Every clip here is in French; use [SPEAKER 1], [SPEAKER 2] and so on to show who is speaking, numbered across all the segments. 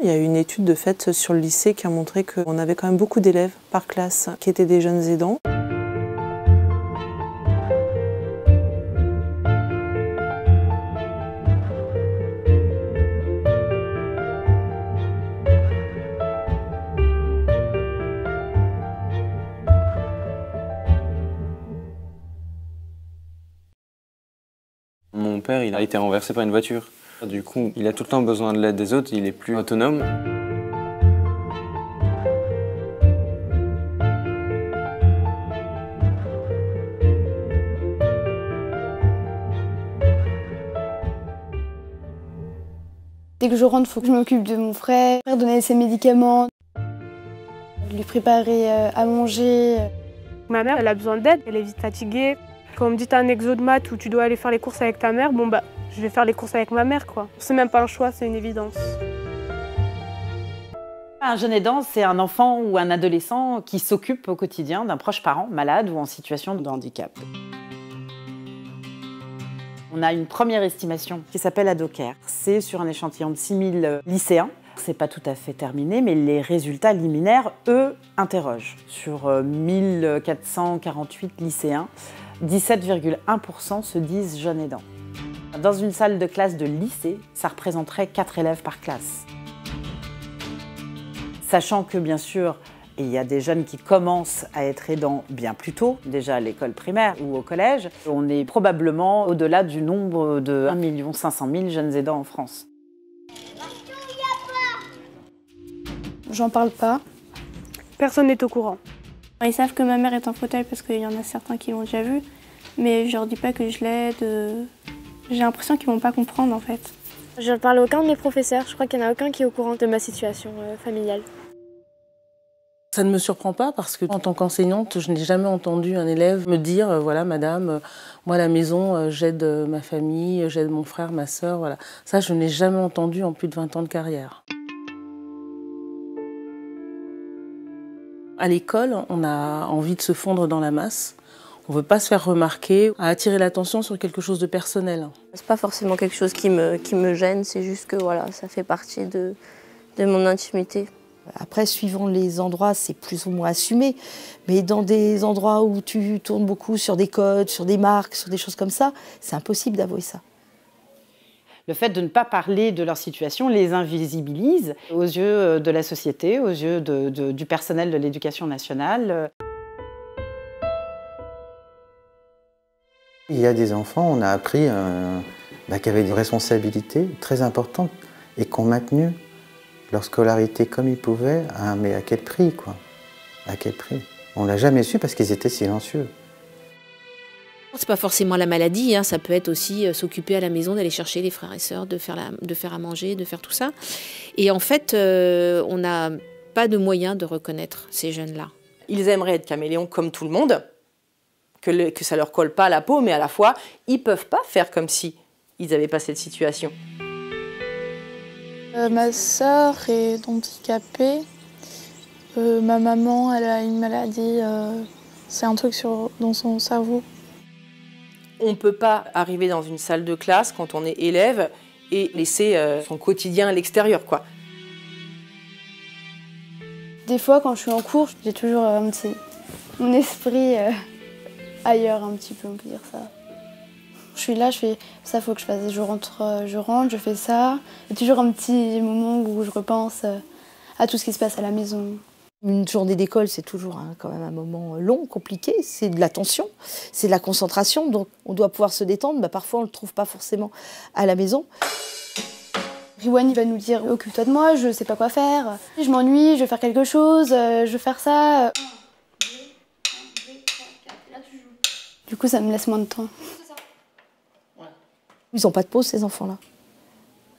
[SPEAKER 1] Il y a eu une étude de fait sur le lycée qui a montré qu'on avait quand même beaucoup d'élèves par classe qui étaient des jeunes aidants.
[SPEAKER 2] Mon père, il a été renversé par une voiture. Du coup, il a tout le temps besoin de l'aide des autres, il est plus autonome.
[SPEAKER 3] Dès que je rentre, il faut que je m'occupe de mon frère, donner ses médicaments, lui préparer à manger.
[SPEAKER 4] Ma mère, elle a besoin d'aide, elle est vite fatiguée. Quand on me dit t'as un exo de maths où tu dois aller faire les courses avec ta mère, bon bah je vais faire les courses avec ma mère quoi. C'est même pas un choix, c'est une évidence.
[SPEAKER 5] Un jeune aidant, c'est un enfant ou un adolescent qui s'occupe au quotidien d'un proche parent malade ou en situation de handicap. On a une première estimation qui s'appelle Adocare. C'est sur un échantillon de 6000 lycéens. C'est pas tout à fait terminé, mais les résultats liminaires, eux, interrogent. Sur 1448 lycéens, 17,1% se disent jeunes aidants. Dans une salle de classe de lycée, ça représenterait 4 élèves par classe. Sachant que, bien sûr, il y a des jeunes qui commencent à être aidants bien plus tôt, déjà à l'école primaire ou au collège. On est probablement au-delà du nombre de 1 500 000 jeunes aidants en France.
[SPEAKER 3] J'en parle pas.
[SPEAKER 4] Personne n'est au courant.
[SPEAKER 6] Ils savent que ma mère est en fauteuil parce qu'il y en a certains qui l'ont déjà vu, mais je leur dis pas que je l'aide. J'ai l'impression qu'ils vont pas comprendre en fait.
[SPEAKER 7] Je ne parle à aucun de mes professeurs, je crois qu'il n'y en a aucun qui est au courant de ma situation familiale.
[SPEAKER 1] Ça ne me surprend pas parce que, en tant qu'enseignante, je n'ai jamais entendu un élève me dire voilà, madame, moi à la maison, j'aide ma famille, j'aide mon frère, ma sœur. Voilà. Ça, je n'ai jamais entendu en plus de 20 ans de carrière. À l'école, on a envie de se fondre dans la masse. On ne veut pas se faire remarquer, à attirer l'attention sur quelque chose de personnel.
[SPEAKER 8] C'est pas forcément quelque chose qui me gêne, c'est juste que voilà, ça fait partie de mon intimité.
[SPEAKER 9] Après, suivant les endroits, c'est plus ou moins assumé. Mais dans des endroits où tu tournes beaucoup sur des codes, sur des marques, sur des choses comme ça, c'est impossible d'avouer ça.
[SPEAKER 5] Le fait de ne pas parler de leur situation les invisibilise aux yeux de la société, aux yeux du personnel de l'éducation nationale.
[SPEAKER 10] Il y a des enfants, on a appris qui avaient des responsabilités très importantes et qui ont maintenu leur scolarité comme ils pouvaient, mais à quel prix, quoi? À quel prix? On ne l'a jamais su parce qu'ils étaient silencieux.
[SPEAKER 11] C'est pas forcément la maladie, hein, ça peut être aussi s'occuper à la maison, d'aller chercher les frères et sœurs, de faire à manger, de faire tout ça. Et en fait, on n'a pas de moyen de reconnaître ces jeunes-là.
[SPEAKER 12] Ils aimeraient être caméléons comme tout le monde, que ça leur colle pas à la peau, mais à la fois, ils peuvent pas faire comme si ils avaient pas cette situation.
[SPEAKER 3] Ma sœur est handicapée. Ma maman, elle a une maladie, c'est un truc dans son cerveau.
[SPEAKER 12] On ne peut pas arriver dans une salle de classe quand on est élève et laisser son quotidien à l'extérieur, quoi.
[SPEAKER 3] Des fois, quand je suis en cours, j'ai toujours mon esprit ailleurs un petit peu, on peut dire ça. Je suis là, je fais ça, faut que je fasse. Je rentre, je fais ça. Il y a toujours un petit moment où je repense à tout ce qui se passe à la maison.
[SPEAKER 9] Une journée d'école, c'est toujours quand même un moment long, compliqué. C'est de la tension, c'est de la concentration. Donc on doit pouvoir se détendre. Parfois, on ne le trouve pas forcément à la maison.
[SPEAKER 3] Riwan va nous dire « Occupe-toi de moi, je sais pas quoi faire. Je m'ennuie, je vais faire quelque chose, je vais faire ça. » Du coup, ça me laisse moins de temps.
[SPEAKER 9] Ils n'ont pas de pause, ces enfants-là.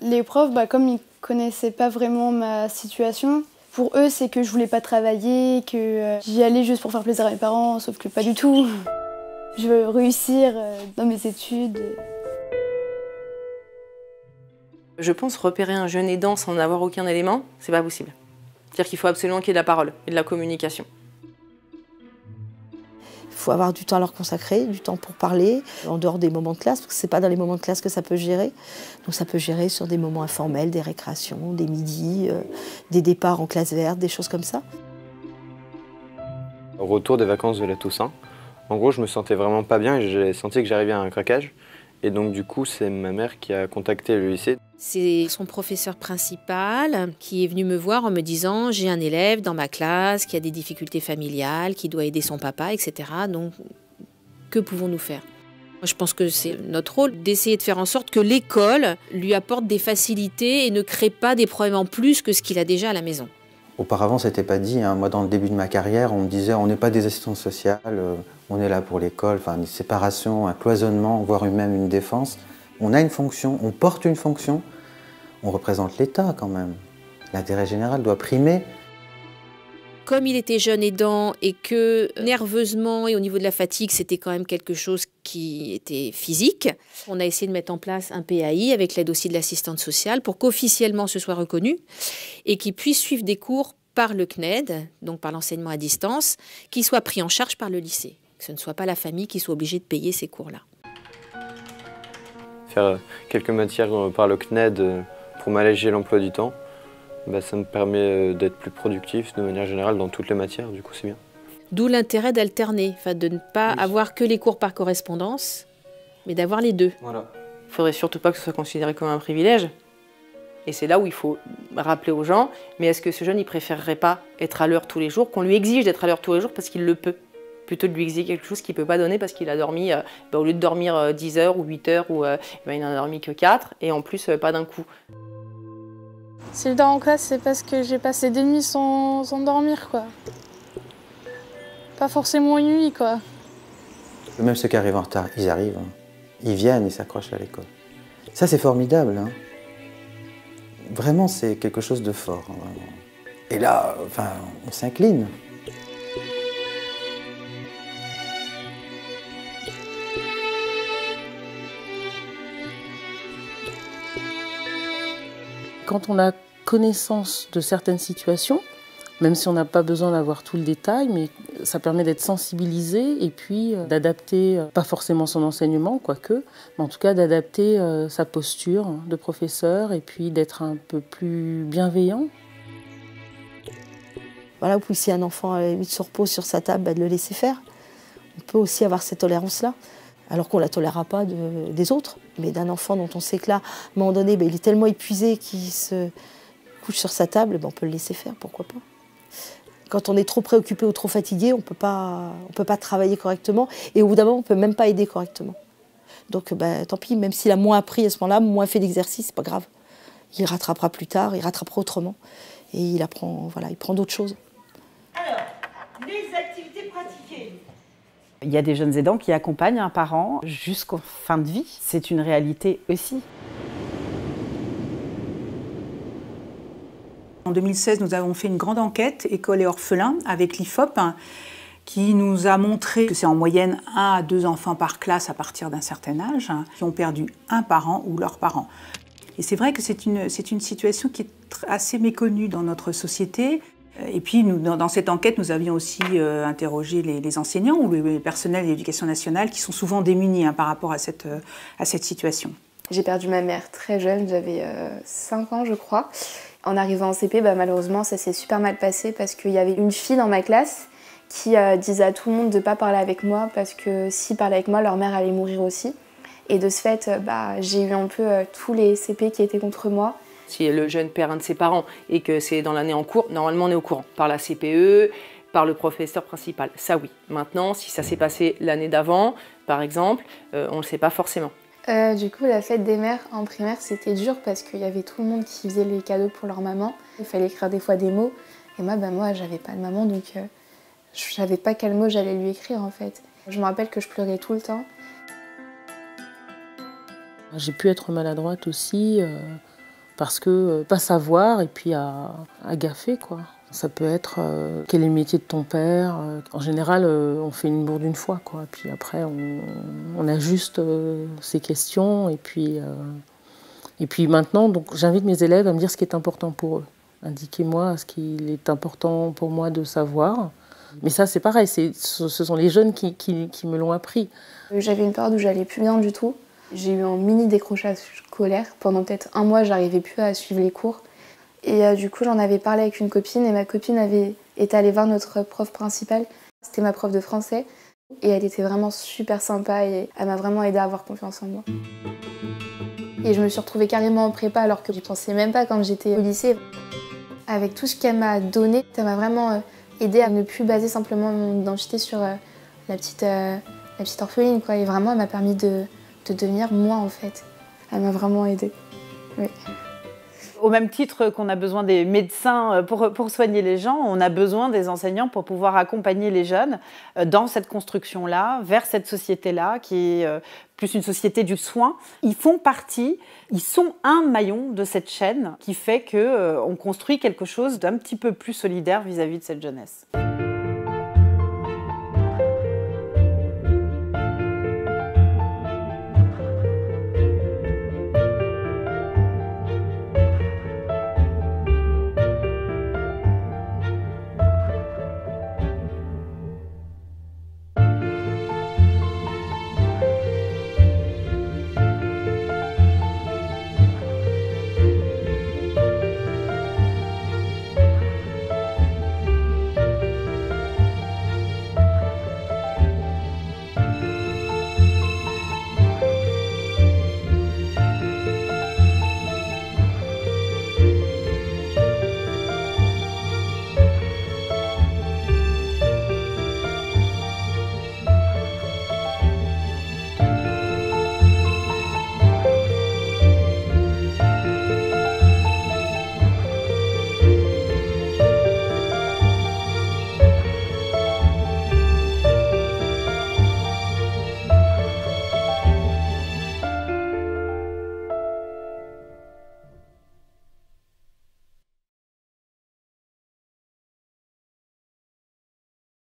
[SPEAKER 3] Les profs, comme ils ne connaissaient pas vraiment ma situation, pour eux, c'est que je voulais pas travailler, que j'y allais juste pour faire plaisir à mes parents, sauf que pas du tout. Je veux réussir dans mes études.
[SPEAKER 12] Je pense repérer un jeune aidant sans n'avoir aucun élément, c'est pas possible. C'est-à-dire qu'il faut absolument qu'il y ait de la parole et de la communication.
[SPEAKER 9] Il faut avoir du temps à leur consacrer, du temps pour parler, en dehors des moments de classe, parce que ce n'est pas dans les moments de classe que ça peut gérer. Donc ça peut gérer sur des moments informels, des récréations, des midis, des départs en classe verte, des choses comme ça.
[SPEAKER 2] Au retour des vacances de la Toussaint, en gros, je me sentais vraiment pas bien et j'ai senti que j'arrivais à un craquage. Et donc du coup, c'est ma mère qui a contacté le lycée.
[SPEAKER 11] C'est son professeur principal qui est venu me voir en me disant « J'ai un élève dans ma classe qui a des difficultés familiales, qui doit aider son papa, etc. Donc, que pouvons-nous faire ?» Moi, je pense que c'est notre rôle d'essayer de faire en sorte que l'école lui apporte des facilités et ne crée pas des problèmes en plus que ce qu'il a déjà à la maison.
[SPEAKER 10] Auparavant, c'était pas dit. Hein. Moi, dans le début de ma carrière, on me disait on n'est pas des assistantes sociales, on est là pour l'école. Enfin, une séparation, un cloisonnement, voire même une défense. On a une fonction, on porte une fonction, on représente l'État quand même. L'intérêt général doit primer.
[SPEAKER 11] Comme il était jeune aidant et que nerveusement et au niveau de la fatigue, c'était quand même quelque chose qui était physique, on a essayé de mettre en place un PAI avec l'aide aussi de l'assistante sociale pour qu'officiellement ce soit reconnu et qu'il puisse suivre des cours par le CNED, donc par l'enseignement à distance, qui soit pris en charge par le lycée. Que ce ne soit pas la famille qui soit obligée de payer ces cours-là.
[SPEAKER 2] Faire quelques matières par le CNED pour m'alléger l'emploi du temps, ça me permet d'être plus productif de manière générale dans toutes les matières, du coup c'est bien.
[SPEAKER 11] D'où l'intérêt d'alterner, de ne pas avoir que les cours par correspondance, mais d'avoir les deux.
[SPEAKER 2] Voilà.
[SPEAKER 12] Il ne faudrait surtout pas que ce soit considéré comme un privilège. Et c'est là où il faut rappeler aux gens, mais est-ce que ce jeune, il préférerait pas être à l'heure tous les jours, qu'on lui exige d'être à l'heure tous les jours parce qu'il le peut, plutôt de lui exiger quelque chose qu'il ne peut pas donner parce qu'il a dormi, au lieu de dormir 10 heures ou 8 heures, il n'en a dormi que 4, et en plus pas d'un coup.
[SPEAKER 6] Si je dors en classe, c'est parce que j'ai passé des nuits sans dormir, quoi. Pas forcément une nuit, quoi.
[SPEAKER 10] Même ceux qui arrivent en retard, ils arrivent. Hein. Ils viennent, ils s'accrochent à l'école. Ça, c'est formidable. Hein. Vraiment, c'est quelque chose de fort. Hein, vraiment. Et là, on s'incline.
[SPEAKER 1] Quand on a connaissance de certaines situations, même si on n'a pas besoin d'avoir tout le détail, mais ça permet d'être sensibilisé et puis d'adapter, pas forcément son enseignement, quoique, mais en tout cas d'adapter sa posture de professeur et puis d'être un peu plus bienveillant.
[SPEAKER 9] Voilà, ou si un enfant se repose sur sa table, de le laisser faire. On peut aussi avoir cette tolérance-là, alors qu'on ne la tolérera pas des autres, mais d'un enfant dont on sait que là, à un moment donné, il est tellement épuisé qu'il se couche sur sa table, on peut le laisser faire, pourquoi pas. Quand on est trop préoccupé ou trop fatigué, on ne peut pas travailler correctement, et au bout d'un moment, on ne peut même pas aider correctement. Donc tant pis, même s'il a moins appris à ce moment-là, moins fait d'exercice, c'est pas grave. Il rattrapera plus tard, il rattrapera autrement, et il apprend, il prend d'autres choses.
[SPEAKER 13] Alors, les activités pratiquées.
[SPEAKER 5] Il y a des jeunes aidants qui accompagnent un parent jusqu'en fin de vie. C'est une réalité aussi.
[SPEAKER 14] En 2016, nous avons fait une grande enquête, école et orphelins, avec l'IFOP, qui nous a montré que c'est en moyenne 1 à 2 enfants par classe à partir d'un certain âge qui ont perdu un parent ou leurs parents. Et c'est vrai que c'est une situation qui est assez méconnue dans notre société. Et puis, dans cette enquête, nous avions aussi interrogé les enseignants ou le personnel de l'éducation nationale qui sont souvent démunis par rapport à cette situation.
[SPEAKER 3] J'ai perdu ma mère très jeune, j'avais 5 ans je crois. En arrivant en CP, malheureusement, ça s'est super mal passé parce qu'il y avait une fille dans ma classe qui disait à tout le monde de ne pas parler avec moi parce que s'ils parlaient avec moi, leur mère allait mourir aussi. Et de ce fait, j'ai eu un peu tous les CP qui étaient contre moi.
[SPEAKER 12] Si le jeune perd un de ses parents et que c'est dans l'année en cours, normalement on est au courant, par la CPE, par le professeur principal, ça oui. Maintenant, si ça s'est passé l'année d'avant, par exemple, on ne le sait pas forcément.
[SPEAKER 3] Du coup, la fête des mères en primaire, c'était dur parce qu'il y avait tout le monde qui faisait les cadeaux pour leur maman. Il fallait écrire des fois des mots. Et moi, j'avais pas de maman, donc je savais pas quel mot j'allais lui écrire en fait. Je me rappelle que je pleurais tout le temps.
[SPEAKER 1] J'ai pu être maladroite aussi parce que pas savoir et puis à gaffer, quoi. Ça peut être quel est le métier de ton père. En général, on fait une bourde une fois, quoi. Puis après, on ajuste ces questions. Et puis maintenant, donc, j'invite mes élèves à me dire ce qui est important pour eux. Indiquez-moi ce qu'il est important pour moi de savoir. Mais ça, c'est pareil, ce sont les jeunes qui me l'ont appris.
[SPEAKER 3] J'avais une période où j'allais plus bien du tout. J'ai eu un mini décrochage scolaire. Pendant peut-être un mois, j'arrivais plus à suivre les cours. Et du coup, j'en avais parlé avec une copine et ma copine est allée voir notre prof principale. C'était ma prof de français et elle était vraiment super sympa et elle m'a vraiment aidée à avoir confiance en moi. Et je me suis retrouvée carrément en prépa alors que j'y pensais même pas quand j'étais au lycée. Avec tout ce qu'elle m'a donné, ça m'a vraiment aidée à ne plus baser simplement mon identité sur la petite orpheline, quoi. Et vraiment, elle m'a permis de devenir moi, en fait. Elle m'a vraiment aidée. Oui.
[SPEAKER 5] Au même titre qu'on a besoin des médecins pour soigner les gens, on a besoin des enseignants pour pouvoir accompagner les jeunes dans cette construction-là, vers cette société-là, qui est plus une société du soin. Ils font partie, ils sont un maillon de cette chaîne qui fait qu'on construit quelque chose d'un petit peu plus solidaire vis-à-vis de cette jeunesse.